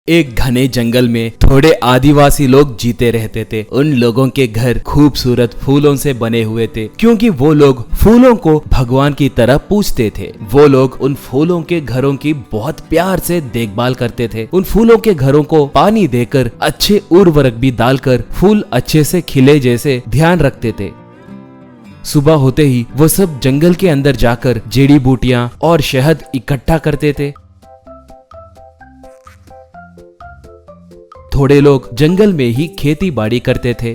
एक घने जंगल में थोड़े आदिवासी लोग जीते रहते थे। उन लोगों के घर खूबसूरत फूलों से बने हुए थे, क्योंकि वो लोग फूलों को भगवान की तरह पूजते थे। वो लोग उन फूलों के घरों की बहुत प्यार से देखभाल करते थे। उन फूलों के घरों को पानी देकर, अच्छे उर्वरक भी डालकर फूल अच्छे से खिले जैसे ध्यान रखते थे। सुबह होते ही वो सब जंगल के अंदर जाकर जड़ी बूटियां और शहद इकट्ठा करते थे। थोड़े लोग जंगल में ही खेती बाड़ी करते थे।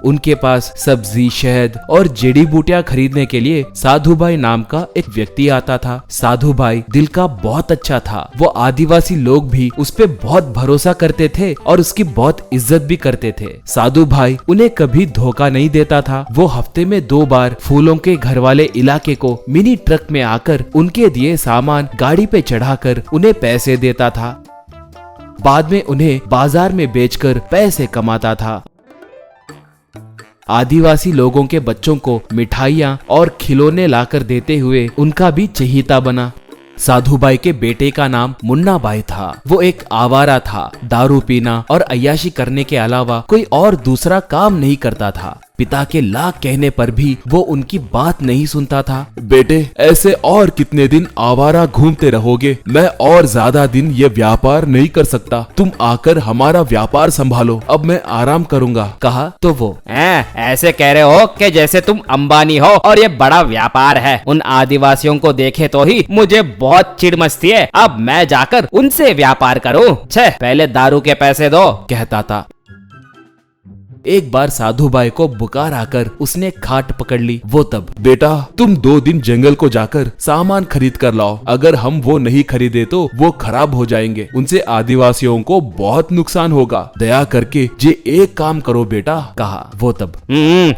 उनके पास सब्जी, शहद और जड़ी बूटियां खरीदने के लिए साधु भाई नाम का एक व्यक्ति आता था। साधु भाई दिल का बहुत अच्छा था। वो आदिवासी लोग भी उस पे बहुत भरोसा करते थे और उसकी बहुत इज्जत भी करते थे। साधु भाई उन्हें कभी धोखा नहीं देता था। वो हफ्ते में 2 बार फूलों के घर वाले इलाके को मिनी ट्रक में आकर उनके दिए सामान गाड़ी पे चढ़ाकर उन्हें पैसे देता था। बाद में उन्हें बाजार में बेचकर पैसे कमाता था। आदिवासी लोगों के बच्चों को मिठाइयाँ और खिलौने लाकर देते हुए उनका भी चहेता बना। साधु भाई के बेटे का नाम मुन्ना भाई था। वो एक आवारा था। दारू पीना और अय्याशी करने के अलावा कोई और दूसरा काम नहीं करता था। पिता के लाख कहने पर भी वो उनकी बात नहीं सुनता था। बेटे, ऐसे और कितने दिन आवारा घूमते रहोगे? मैं और ज्यादा दिन ये व्यापार नहीं कर सकता। तुम आकर हमारा व्यापार संभालो, अब मैं आराम करूंगा, कहा तो वो ऐसे कह रहे हो कि जैसे तुम अंबानी हो और ये बड़ा व्यापार है। उन आदिवासियों को देखे तो ही मुझे बहुत चिढ़ मचती है। अब मैं जाकर उनसे व्यापार करूं? पहले दारू के पैसे दो, कहता था। एक बार साधु भाई को बुखार आकर उसने खाट पकड़ ली। वो तब, बेटा तुम 2 दिन जंगल को जाकर सामान खरीद कर लाओ। अगर हम वो नहीं खरीदे तो वो खराब हो जाएंगे। उनसे आदिवासियों को बहुत नुकसान होगा। दया करके ये एक काम करो बेटा, कहा। वो तब,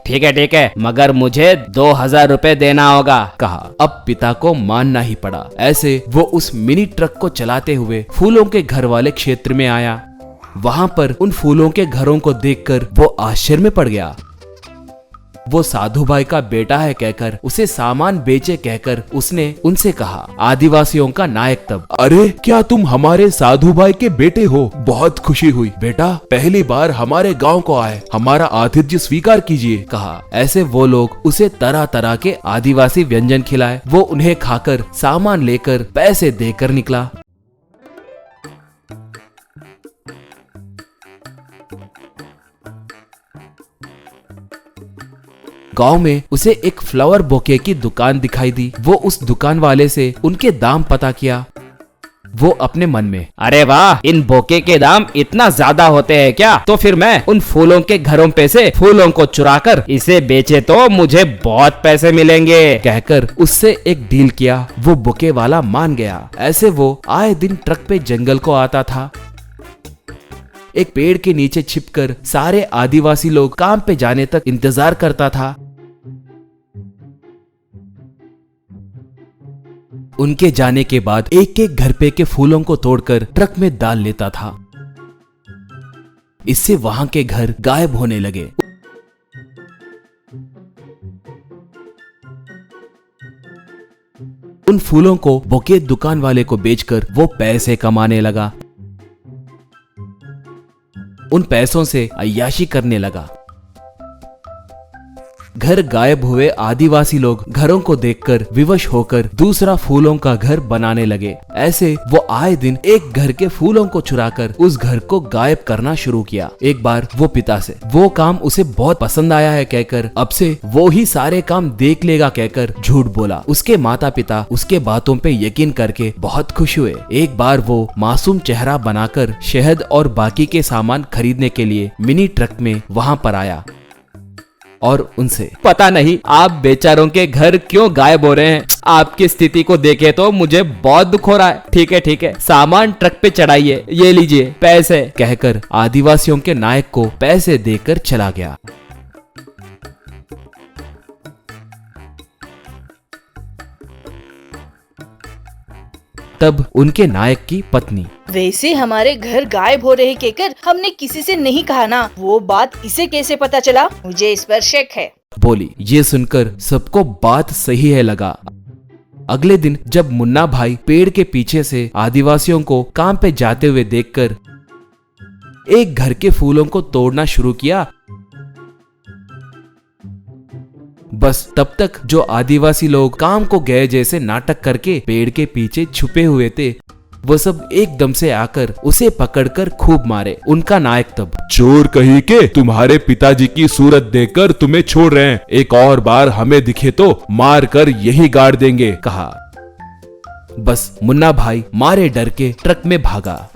ठीक है, मगर मुझे 2000 रुपए देना होगा, कहा। अब पिता को मानना ही पड़ा। ऐसे वो उस मिनी ट्रक को चलाते हुए फूलों के घर वाले क्षेत्र में आया। वहां पर उन फूलों के घरों को देखकर वो आश्चर्य में पड़ गया। वो साधु भाई का बेटा है कहकर उसे सामान बेचे कहकर उसने उनसे कहा। आदिवासियों का नायक तब, अरे क्या तुम हमारे साधु भाई के बेटे हो? बहुत खुशी हुई बेटा, पहली बार हमारे गांव को आए, हमारा आतिथ्य स्वीकार कीजिए, कहा। ऐसे वो लोग उसे तरह तरह के आदिवासी व्यंजन खिलाए। वो उन्हें खाकर सामान लेकर पैसे देकर निकला। गांव में उसे एक फ्लावर बोके की दुकान दिखाई दी। वो उस दुकान वाले से उनके दाम पता किया। वो अपने मन में, अरे वाह, इन बोके के दाम इतना ज्यादा होते हैं क्या? तो फिर मैं उन फूलों के घरों पे से फूलों को चुराकर इसे बेचे तो मुझे बहुत पैसे मिलेंगे, कहकर उससे एक डील किया। वो बोके वाला मान गया। ऐसे वो आए दिन ट्रक पे जंगल को आता था। एक पेड़ के नीचे छिपकर सारे आदिवासी लोग काम पे जाने तक इंतजार करता था। उनके जाने के बाद एक एक घर पे के फूलों को तोड़कर ट्रक में डाल लेता था। इससे वहां के घर गायब होने लगे। उन फूलों को बोके दुकान वाले को बेचकर वो पैसे कमाने लगा। उन पैसों से अय्याशी करने लगा। घर गायब हुए आदिवासी लोग घरों को देखकर विवश होकर दूसरा फूलों का घर बनाने लगे। ऐसे वो आए दिन एक घर के फूलों को चुराकर उस घर को गायब करना शुरू किया। एक बार वो पिता से वो काम उसे बहुत पसंद आया है कहकर अब से वो ही सारे काम देख लेगा कहकर झूठ बोला। उसके माता पिता उसके बातों पे यकीन करके बहुत खुश हुए। एक बार वो मासूम चेहरा बनाकर शहद और बाकी के सामान खरीदने के लिए मिनी ट्रक में वहां पर आया और उनसे, पता नहीं आप बेचारों के घर क्यों गायब हो रहे हैं। आपकी स्थिति को देखे तो मुझे बहुत दुख हो रहा है। ठीक है, सामान ट्रक पे चढ़ाइए, ये लीजिए पैसे, कहकर आदिवासियों के नायक को पैसे देकर चला गया। तब उनके नायक की पत्नी, वैसे हमारे घर गायब हो रहे कहकर हमने किसी से नहीं कहा ना, वो बात इसे कैसे पता चला? मुझे इस पर शक है, बोली। ये सुनकर सबको बात सही है लगा। अगले दिन जब मुन्ना भाई पेड़ के पीछे से आदिवासियों को काम पे जाते हुए देखकर एक घर के फूलों को तोड़ना शुरू किया, बस तब तक जो आदिवासी लोग काम को गए जैसे नाटक करके पेड़ के पीछे छुपे हुए थे, वो सब एकदम से आकर उसे पकड़कर खूब मारे। उनका नायक तब, चोर कहीं के, तुम्हारे पिताजी की सूरत देखकर तुम्हें छोड़ रहे हैं, एक और बार हमें दिखे तो मार कर यही गाड़ देंगे, कहा। बस मुन्ना भाई मारे डर के ट्रक में भागा।